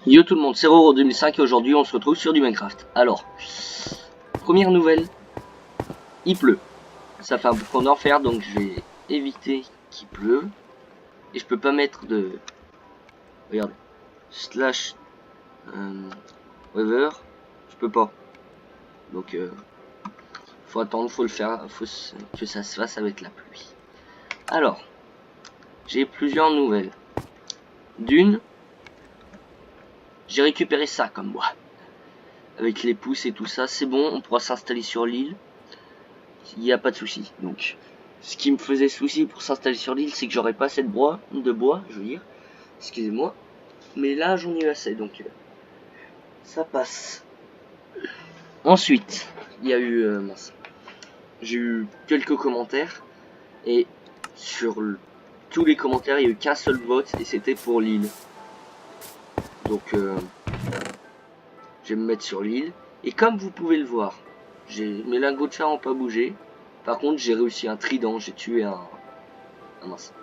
Yo tout le monde, c'est Roro 2005 et aujourd'hui on se retrouve sur du Minecraft. Alors, première nouvelle, il pleut. Ça fait un bouffon d'enfer donc je vais éviter qu'il pleuve. Et je peux pas mettre de... Regardez. Slash... weather. Je peux pas. Donc faut attendre, faut le faire, faut que ça se fasse avec la pluie. Alors, j'ai plusieurs nouvelles. D'une, j'ai récupéré ça comme moi. Avec les pouces et tout ça, c'est bon, on pourra s'installer sur l'île. Il n'y a pas de souci. Donc, ce qui me faisait souci pour s'installer sur l'île, c'est que j'aurais pas assez de bois, je veux dire. Excusez-moi. Mais là, j'en ai assez, donc ça passe. Ensuite, il y a eu... j'ai eu quelques commentaires. Et sur tous les commentaires, il n'y a eu qu'un seul vote, et c'était pour l'île. Donc, je vais me mettre sur l'île. Et comme vous pouvez le voir, mes lingots de fer n'ont pas bougé. Par contre, j'ai réussi un trident, j'ai tué un mince.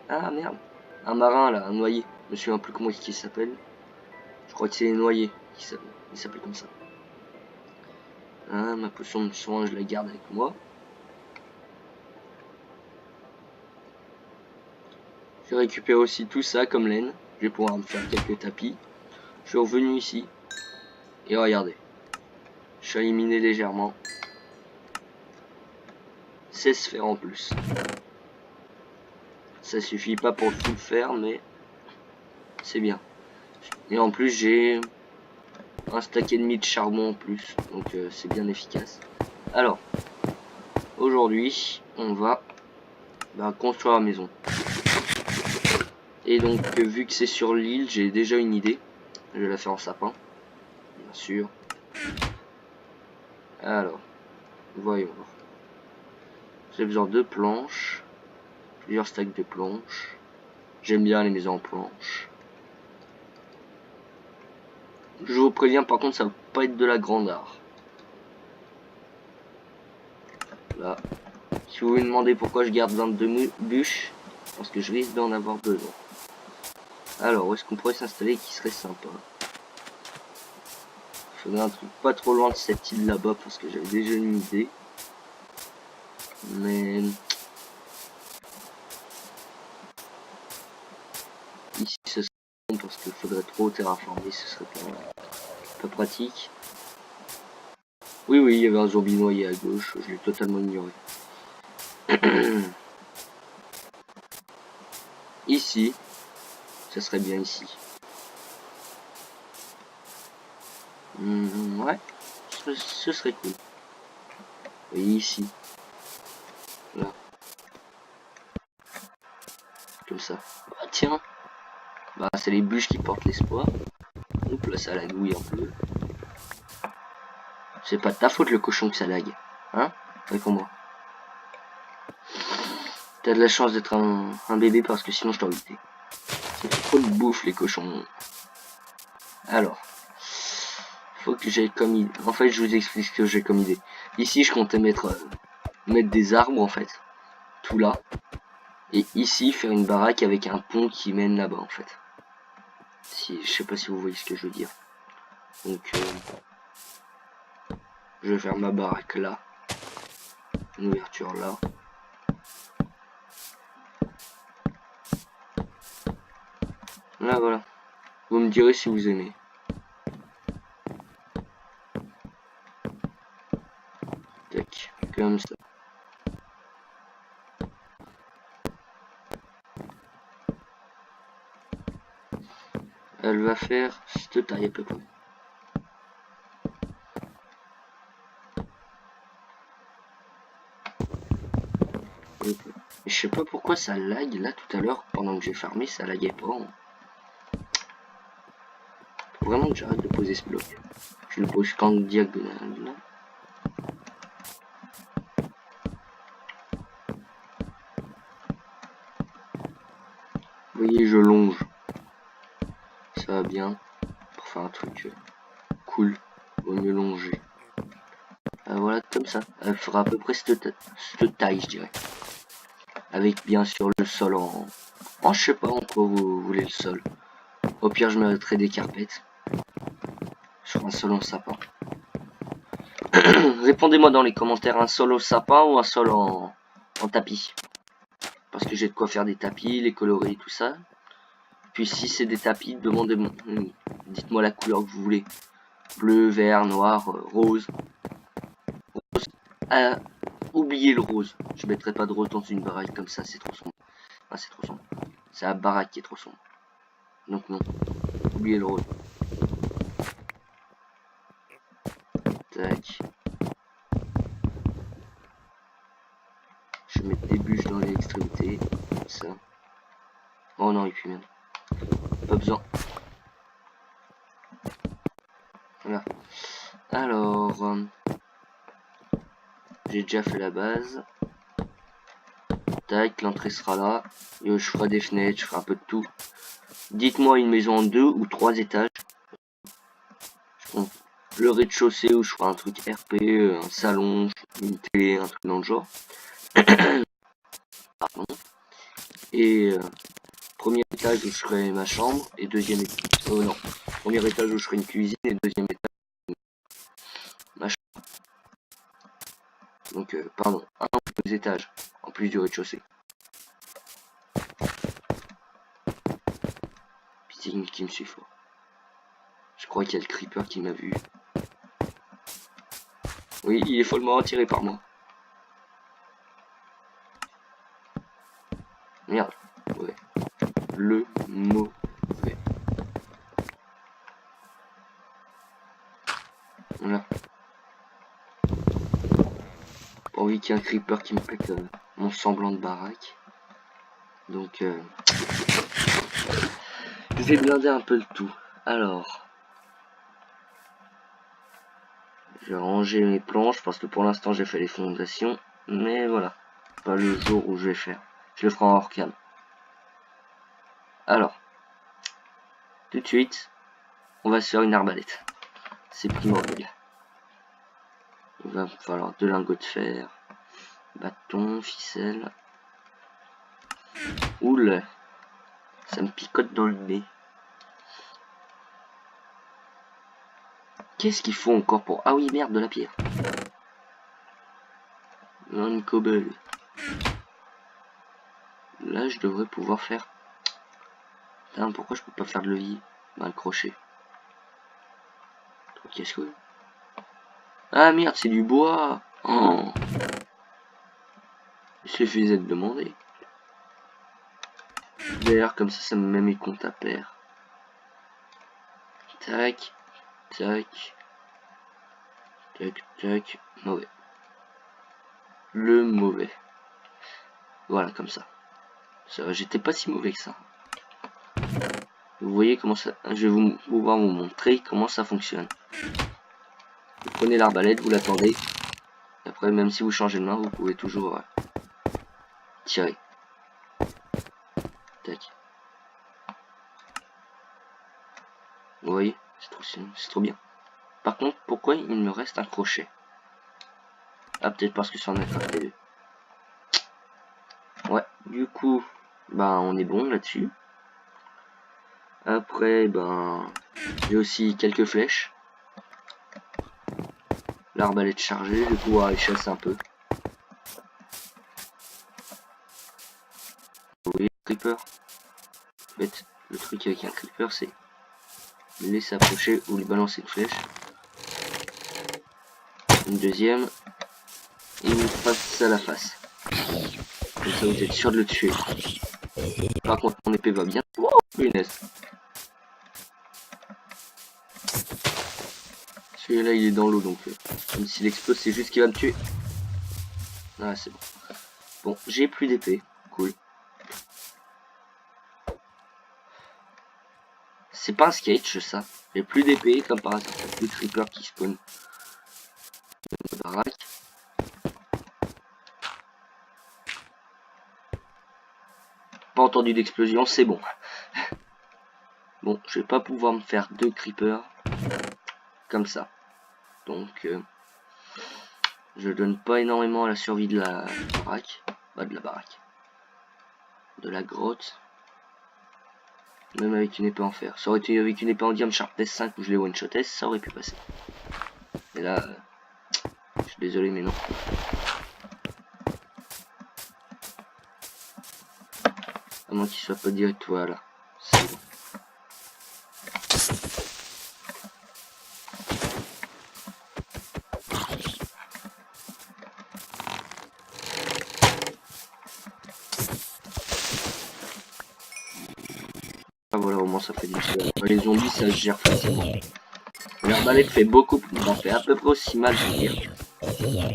Ah merde. Un marin là, un noyé. Je me souviens plus comment il s'appelle. Je crois que c'est les noyés qui s'appelle comme ça. Ah, ma potion de soin, je la garde avec moi. J'ai récupéré aussi tout ça comme laine. Je vais pouvoir me faire quelques tapis. Je suis revenu ici. Et regardez. Je suis éliminé légèrement. 16 sphères en plus. Ça suffit pas pour tout faire, mais c'est bien. Et en plus, j'ai un stack et demi de charbon en plus. Donc c'est bien efficace. Alors, aujourd'hui, on va construire la maison. Et donc, vu que c'est sur l'île, j'ai déjà une idée. Je vais la faire en sapin, bien sûr. Alors, voyons voir. J'ai besoin de planches, plusieurs stacks de planches. J'aime bien les maisons en planches. Je vous préviens, par contre, ça va pas être de la grande art. Là, si vous vous demandez pourquoi je garde 22 bûches, parce que je risque d'en avoir besoin. Alors, où est-ce qu'on pourrait s'installer qui serait sympa? Il faudrait un truc pas trop loin de cette île là-bas, parce que j'avais déjà une idée. Mais ici ce serait bon parce qu'il faudrait trop terraformer, ce serait pas pratique. Oui, il y avait un zombie noyé à gauche, je l'ai totalement ignoré. Ici, ça serait bien ici. Ouais, ce serait cool. Et ici, là, comme ça. Ah, tiens, c'est les bûches qui portent l'espoir. Oups, là ça lagouille un peu. C'est pas de ta faute le cochon que ça lag. Hein? Réponds-moi. T'as de la chance d'être un bébé parce que sinon je t'aurais buté. C'est trop de bouffe les cochons. Alors. Faut que j'ai comme idée. En fait je vous explique ce que j'ai comme idée. Ici je comptais mettre des arbres en fait. Tout là. Et ici faire une baraque avec un pont qui mène là-bas en fait. Si, je sais pas si vous voyez ce que je veux dire. Donc je vais faire ma baraque là. Une ouverture là. Là voilà. Vous me direz si vous aimez. Tac, comme ça. Elle va faire cette taille à peu près. Je sais pas pourquoi ça lag là tout à l'heure pendant que j'ai farmé, ça laguait pas. Faut vraiment que j'arrête de poser ce bloc. Je le pose qu'en diagonale là. Vous voyez, je longe. Ça va bien pour faire un truc cool. Vaut mieux longer. Voilà, comme ça. Elle fera à peu près cette taille, je dirais. Avec bien sûr le sol en je sais pas en quoi vous voulez le sol. Au pire, je mettrai des carpettes. Sur un sol en sapin. Répondez-moi dans les commentaires, un sol au sapin ou un sol en tapis. Parce que j'ai de quoi faire des tapis, les colorer, tout ça. Puis si c'est des tapis, demandez-moi. Dites-moi la couleur que vous voulez. Bleu, vert, noir, rose. Oubliez le rose. Je mettrai pas de rose dans une baraque comme ça, c'est trop sombre. Ah, c'est trop sombre. C'est la baraque qui est trop sombre. Donc non. Oubliez le rose. Tac. Je vais mettre des bûches dans les extrémités. Comme ça. Oh non, et puis même. Pas besoin. Voilà. Alors. J'ai déjà fait la base. Tac, l'entrée sera là. Et je ferai des fenêtres, je ferai un peu de tout. Dites-moi une maison en 2 ou 3 étages. Le rez-de-chaussée où je ferai un truc RP, un salon, une télé, un truc dans le genre. Pardon. Et premier étage où je ferai ma chambre. Et deuxième étage. Non. Premier étage où je ferai une cuisine. Et deuxième étage ma chambre. Donc, pardon, un ou 2 étages. En plus du rez-de-chaussée. Pitié qui me suit fort. Je crois qu'il y a le creeper qui m'a vu. Oui, il est follement attiré par moi. Merde. Ouais. Le mauvais. Voilà. Pas envie qu'il y ait un creeper qui me pète mon semblant de baraque. Donc, je vais blinder un peu le tout. Alors, je vais ranger mes planches parce que pour l'instant j'ai fait les fondations. Mais voilà, pas le jour où je vais faire. Je le ferai en hors cam. Alors, tout de suite, on va se faire une arbalète. C'est primordial. Il va falloir 2 lingots de fer, bâton, ficelle. Oula, ça me picote dans le nez. Qu'est-ce qu'il faut encore pour... Ah oui, merde, de la pierre. Une cobble. Là, je devrais pouvoir faire... Putain, pourquoi je peux pas faire de levier? Bah, le crochet. Qu'est-ce que... Ah merde, c'est du bois. Oh. Il suffisait de demander. D'ailleurs, comme ça me met mes comptes à pair. Tac, tac, tac, tac, mauvais. Le mauvais. Voilà, comme ça. J'étais pas si mauvais que ça. Vous voyez comment ça... Je vais vous montrer comment ça fonctionne. Vous prenez l'arbalète, vous l'attendez. Et après, même si vous changez de main, vous pouvez toujours tirer. Tac. Vous voyez, c'est trop bien. Par contre, pourquoi il me reste un crochet? Ah, peut-être parce que ça en a attrapé deux. Ouais, du coup, ben on est bon là-dessus. Après, ben j'ai aussi quelques flèches. L'arbalète chargée, je vais pouvoir aller chasser un peu. Vous voyez le creeper? En fait, le truc avec un creeper, c'est laisser approcher ou lui balancer une flèche. Une deuxième. Et une face à la face. Comme ça, vous êtes sûr de le tuer. Par contre, mon épée va bien. Oh, punaise. Celui-là, il est dans l'eau, donc même s'il explose, c'est juste qu'il va me tuer. Ah, c'est bon. Bon, j'ai plus d'épée. Cool. C'est pas un sketch, ça. J'ai plus d'épée, comme par hasard. Plus de creepers qui spawn dans la baraque. Pas entendu d'explosion, c'est bon. Bon, je vais pas pouvoir me faire 2 creepers comme ça. Donc, je donne pas énormément à la survie de la baraque. Bah, de la baraque. De la grotte. Même avec une épée en fer. Ça aurait été avec une épée en diamant Sharpness 5 où je l'ai one-shoté, ça aurait pu passer. Et là, je suis désolé mais non. À moins qu'il soit pas direct, voilà. C'est bon. Ah voilà, au moins ça fait du feu. Les zombies ça se gère facilement. L'arbalète fait beaucoup, ça fait à peu près aussi mal, je veux dire.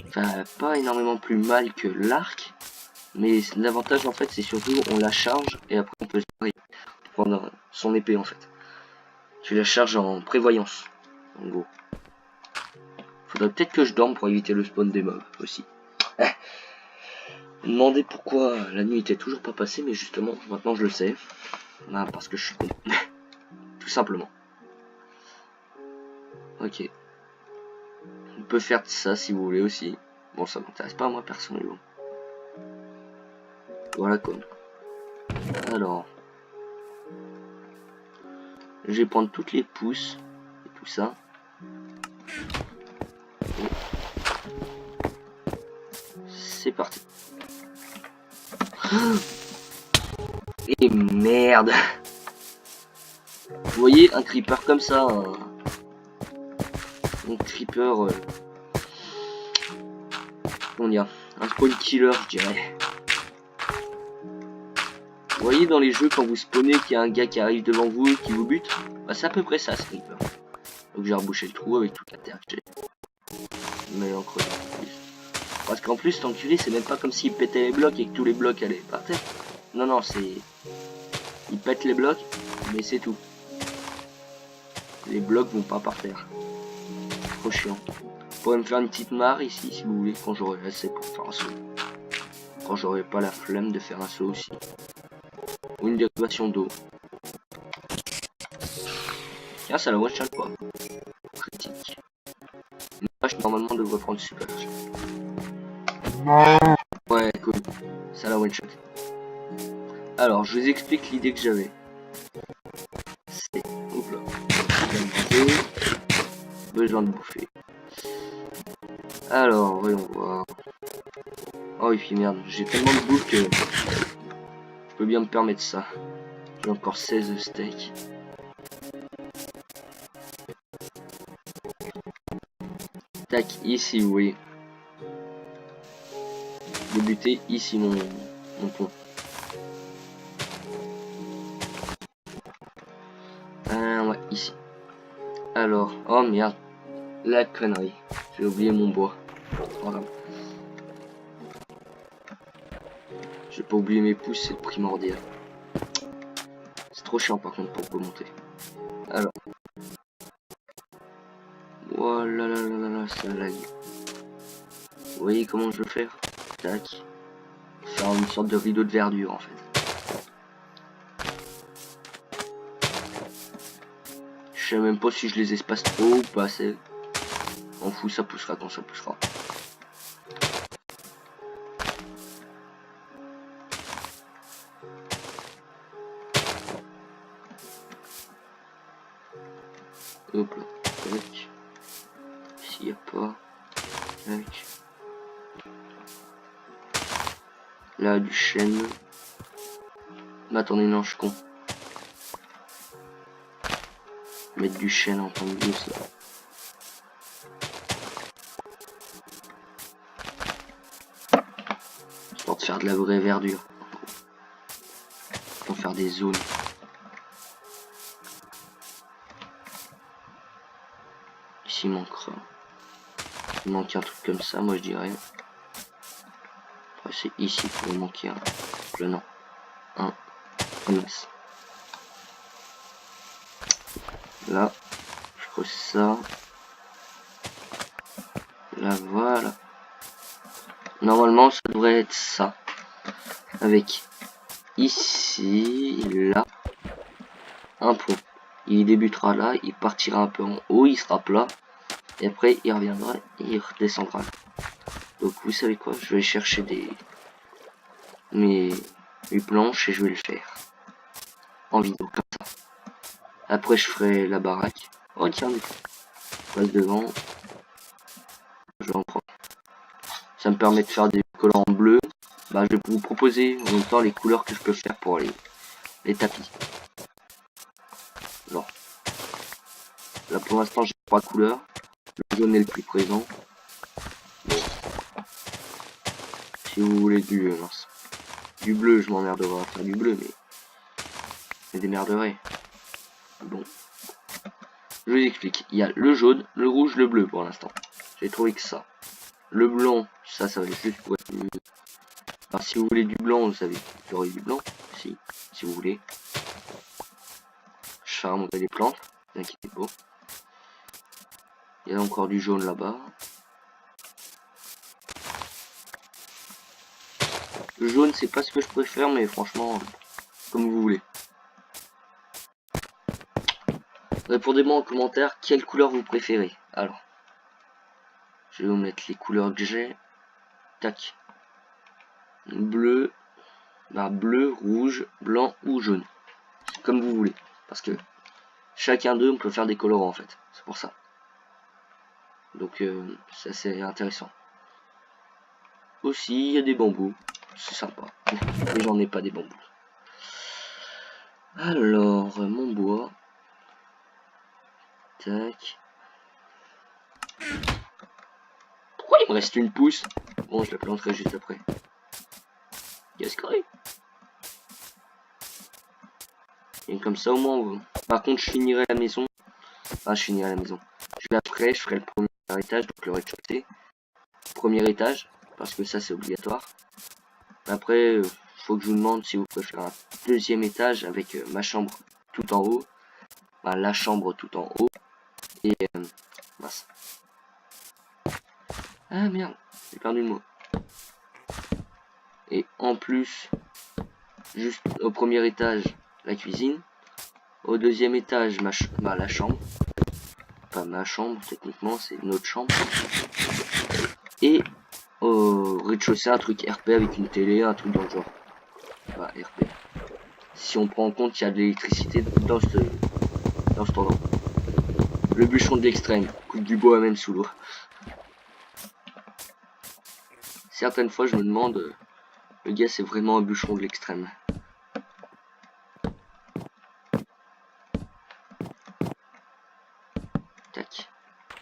Enfin, pas énormément plus mal que l'arc. Mais l'avantage en fait c'est surtout on la charge et après on peut prendre son épée en fait. Tu la charges en prévoyance, en gros. Faudrait peut-être que je dorme pour éviter le spawn des mobs aussi. Me demander pourquoi la nuit était toujours pas passée, mais justement maintenant je le sais. Ah, parce que je suis con. Tout simplement. Ok. On peut faire ça si vous voulez aussi. Bon ça m'intéresse pas moi personnellement. Voilà comme. Alors. Je vais prendre toutes les pousses et tout ça. C'est parti. Et merde. Vous voyez un creeper comme ça, un creeper, comment dire, un spawn killer je dirais. Vous voyez dans les jeux quand vous spawnez qu'il y a un gars qui arrive devant vous et qui vous bute, bah c'est à peu près ça ce creeper. Donc j'ai rebouché le trou avec toute la terre que j'ai. Mais en creusant plus. Parce qu'en plus l'enculé c'est même pas comme s'il pétait les blocs et que tous les blocs allaient par terre. Non non c'est... Il pète les blocs, mais c'est tout. Les blocs vont pas par terre. Trop chiant. Je pourrais me faire une petite mare ici si vous voulez quand j'aurai assez pour faire un saut. Quand j'aurai pas la flemme de faire un saut aussi. Ou une dérivation d'eau. Tiens ça la one shot quoi. Critique. Une vache normalement devrait prendre super. Ouais cool. Ça la one shot. Alors je vous explique l'idée que j'avais. C'est... Oups là. Besoin de bouffer. Alors, voyons voir. Oh et puis merde, j'ai tellement de bouffe que je peux bien me permettre ça. J'ai encore 16 steaks. Tac, ici, vous voyez. Débuter ici mon pont. Ouais, ici. Alors, oh merde. La connerie. J'ai oublié mon bois. Voilà. J'ai pas oublié mes pouces, c'est primordial. C'est trop chiant par contre pour remonter. Alors. Voilà, là, là, là, ça lag. Vous voyez comment je veux faire? Tac. Faire une sorte de rideau de verdure en fait. Je sais même pas si je les espace trop ou pas assez. On fout, ça poussera quand ça poussera. Hop là, tac. S'il n'y a pas, tac. Là, du chêne. Mais attendez, non, je suis con. Mettre du chêne en tant que ça. Histoire de faire de la vraie verdure. Pour faire des zones. Ici, il manque un truc comme ça, moi je dirais. Après, c'est ici qu'il va manquer un. Le nom. Un. Comme ça. Là, je creuse ça. Là, voilà. Normalement, ça devrait être ça. Avec ici, là, un pont. Il débutera là, il partira un peu en haut, il sera plat. Et après, il reviendra et il redescendra. Donc, vous savez quoi? Je vais chercher mes planches et je vais le faire. En vidéo, comme ça. Après je ferai la baraque. Oh tiens, passe devant. Je vais en prendre. Ça me permet de faire des collants en bleu. Bah je vais vous proposer en même temps les couleurs que je peux faire pour les tapis. Genre. Là pour l'instant j'ai 3 couleurs. Le jaune est le plus présent. Bon. Si vous voulez du bleu, je m'emmerderai à faire du bleu, mais je me démerderai. Bon. Je vous explique. Il y a le jaune, le rouge, le bleu pour l'instant. J'ai trouvé que ça. Le blanc, ça va être juste pour être mieux. Enfin, si vous voulez du blanc, vous savez, vous aurez du blanc. Si vous voulez. Je vais remonter les plantes, ne vous inquiétez pas. Il y a encore du jaune là-bas. Le jaune, c'est pas ce que je préfère, mais franchement, comme vous voulez. Répondez-moi en commentaire quelle couleur vous préférez. Alors, je vais vous mettre les couleurs que j'ai. Tac. Bleu, bleu, rouge, blanc ou jaune. C'est comme vous voulez. Parce que chacun d'eux, on peut faire des colorants en fait. C'est pour ça. Donc, ça c'est intéressant. Aussi, il y a des bambous. C'est sympa. Mais j'en ai pas des bambous. Alors, mon bois. Tac. Pourquoi il me reste une pousse? Bon, je la planterai juste après. Qu'est-ce que c'est? Et comme ça, au moins, par contre, je finirai la maison. Enfin, je finirai la maison. Je ferai le premier étage, donc le rez-de-chaussée. Premier étage, parce que ça, c'est obligatoire. Après, faut que je vous demande si vous préférez un deuxième étage avec ma chambre tout en haut. Enfin, la chambre tout en haut. Et mince. Ah merde, j'ai perdu le mot. Et en plus, juste au premier étage, la cuisine. Au deuxième étage, la chambre. Pas ma chambre, techniquement, c'est notre chambre. Et au rez-de-chaussée, un truc RP avec une télé, un truc dans le genre. Enfin, RP. Si on prend en compte qu'il y a de l'électricité dans cet endroit. Le bûcheron de l'extrême, coupe du bois même sous l'eau. Certaines fois, je me demande, le gars, c'est vraiment un bûcheron de l'extrême. Tac.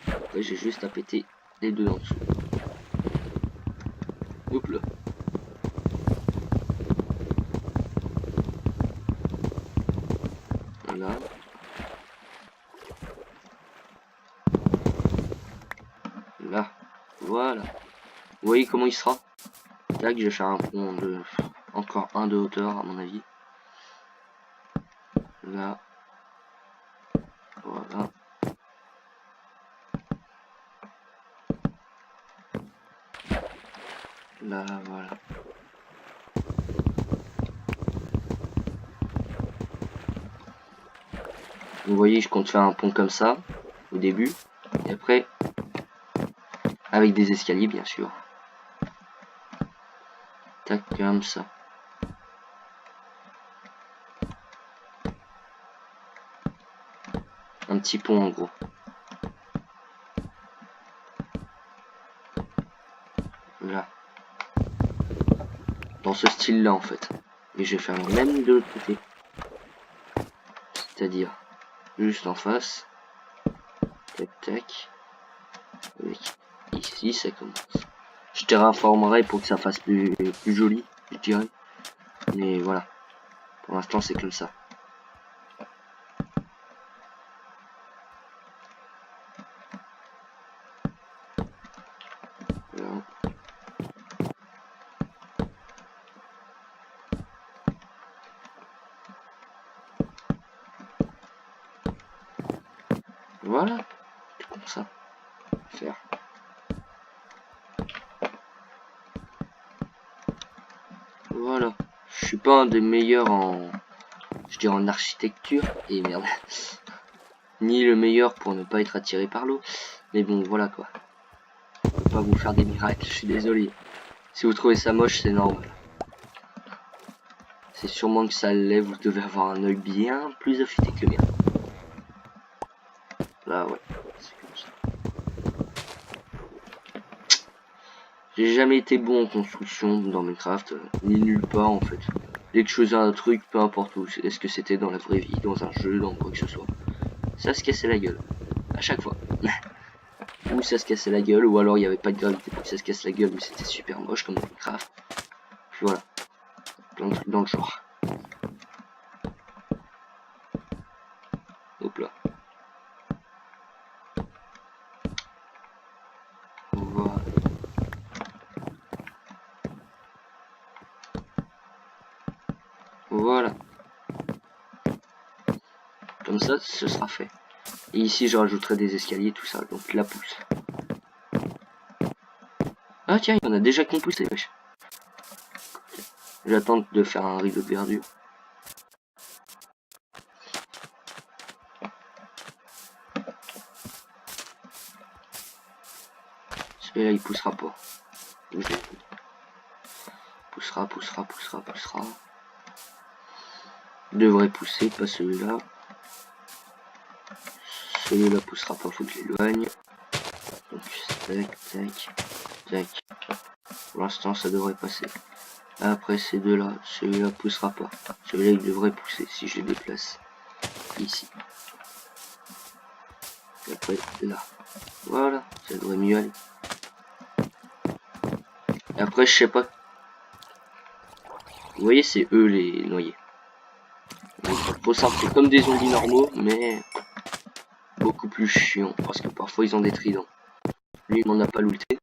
Après, j'ai juste à péter les deux en dessous. Oups là. Voilà. Là. Voilà. Vous voyez comment il sera? Tac, je vais faire un pont de... Encore un de hauteur à mon avis. Là. Voilà. Là, voilà. Vous voyez, je compte faire un pont comme ça, au début. Et après, avec des escaliers, bien sûr. Tac, comme ça. Un petit pont en gros. Là. Dans ce style là en fait. Et je vais faire le même de l'autre côté. C'est-à-dire juste en face. Tac tac. Avec ici ça commence. Je terraformerai pour que ça fasse plus joli, je dirais. Mais voilà. Pour l'instant c'est comme ça. Voilà. Voilà. C'est comme ça. Faire. Voilà. Je suis pas un des meilleurs en... Je dirais en architecture. Et merde. Ni le meilleur pour ne pas être attiré par l'eau. Mais bon, voilà quoi. Je peux pas vous faire des miracles, je suis désolé. Si vous trouvez ça moche, c'est normal. C'est sûrement que ça l'est, vous devez avoir un œil bien plus affûté que le mien. Là, ouais. C'est comme ça. J'ai jamais été bon en construction dans Minecraft, ni nulle part en fait. Dès que je faisais un truc, peu importe où, est-ce que c'était dans la vraie vie, dans un jeu, dans quoi que ce soit, ça se cassait la gueule. À chaque fois. Ou ça se cassait la gueule, ou alors il n'y avait pas de gravité pour que ça se casse la gueule, mais c'était super moche comme dans Minecraft. Puis voilà. Plein de trucs dans le genre. Hop là. Voilà. Voilà. Comme ça, ce sera fait. Et ici, je rajouterai des escaliers, tout ça. Donc la pousse. Ah tiens, il y en a déjà qui ont poussé, wesh. J'attends de faire un rideau de verdure. Celui-là, il poussera pas. Poussera. Devrait pousser, pas celui-là. Celui-là poussera pas, faut que je l'éloigne. Donc, tac. Pour l'instant, ça devrait passer. Après ces deux-là, celui-là poussera pas. Celui-là, il devrait pousser si je les déplace. Ici. Et après, là. Voilà, ça devrait mieux aller. Et après, je sais pas. Vous voyez, c'est eux les noyés. Faut simple, c'est comme des zombies normaux, mais beaucoup plus chiant. Parce que parfois, ils ont des tridents. Lui, il m'en a pas looté.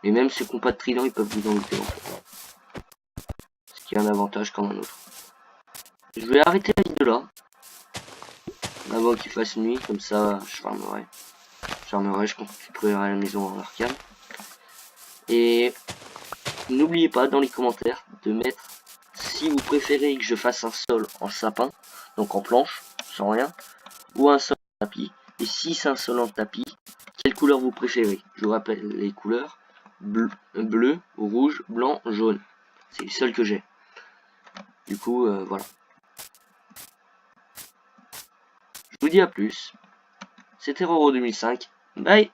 Mais même ceux qui n'ont pas de trident, ils peuvent vous en looter en fait. Ce qui est un avantage comme un autre. Je vais arrêter la vidéo là. Avant qu'il fasse nuit, comme ça, je farmerai. Je construirai la maison en arcade. Et n'oubliez pas dans les commentaires de mettre si vous préférez que je fasse un sol en sapin, donc en planche, sans rien, ou un sol en tapis. Et si c'est un sol en tapis, quelle couleur vous préférez? Je vous rappelle les couleurs bleu, rouge, blanc, jaune. C'est le seul que j'ai. Du coup, voilà. Je vous dis à plus. C'était Roro 2005. Bye!